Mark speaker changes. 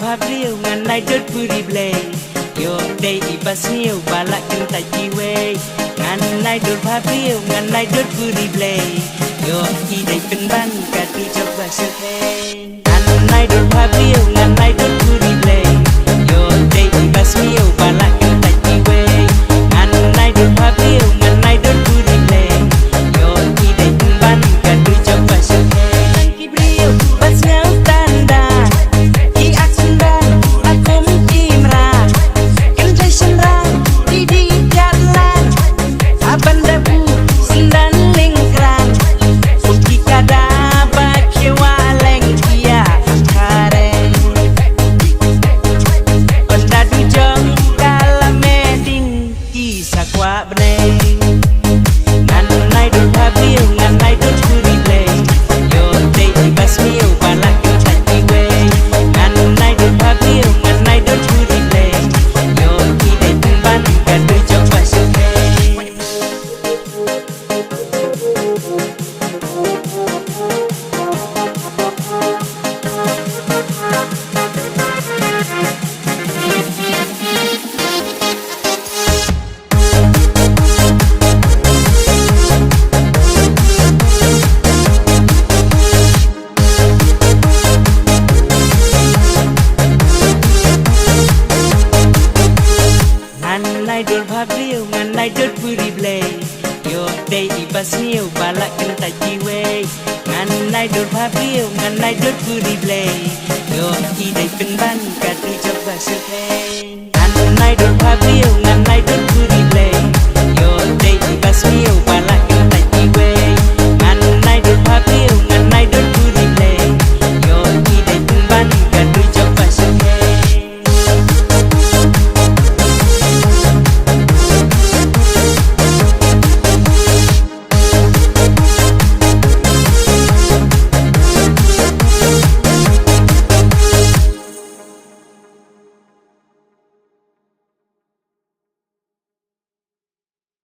Speaker 1: Bhabrw ngan nai dot puri blay yo day ibas niu balak kentai jiwe ngan nai dot Bhabrw ngan nai dot puri blay yo idai penban katu coba sekhe ngan nai dot Bhabrw ngan nai dot puri blay yo day ibas niu balak kentai jiwe ngan nai dot Bhabrw ngan nai dot puri blay yo idai penban katu coba sekhe Bhabrw bas ngau tanda Bhabrw ngan nai dot puri blay yo day ibas niu balak kentai jiwe ngan nai dot Bhabrw ngan nai dot puri blay yo idai penban katu coba sekhe ngan nai dot Bhabrw ngan nai dot puri